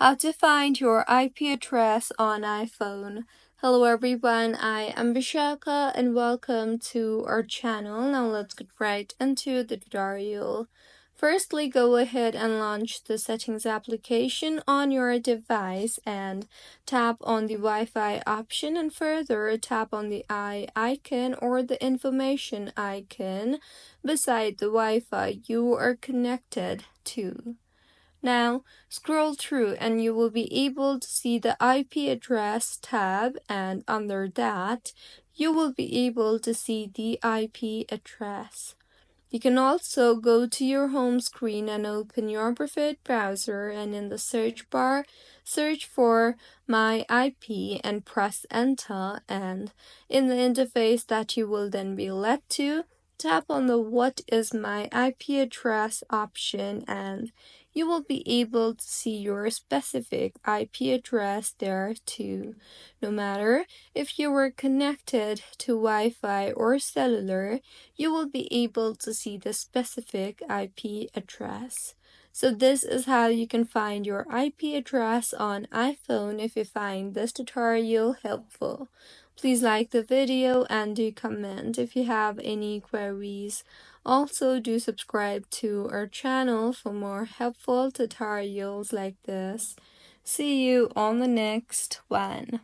How to find your IP address on iPhone. Hello everyone, I am Vishaka and welcome to our channel. Now let's get right into the tutorial. Firstly, go ahead and launch the settings application on your device and tap on the Wi-Fi option, and further tap on the eye icon or the information icon beside the Wi-Fi you are connected to. Now, scroll through and you will be able to see the IP address tab, and under that, you will be able to see the IP address. You can also go to your home screen and open your preferred browser, and in the search bar, search for My IP and press enter, and in the interface that you will then be led to, tap on the What is my IP address option, and you will be able to see your specific IP address there too. No matter if you were connected to Wi-Fi or cellular, you will be able to see the specific IP address. So this is how you can find your IP address on iPhone. If you find this tutorial helpful, please like the video and do comment if you have any queries. Also, do subscribe to our channel for more helpful tutorials like this. See you on the next one.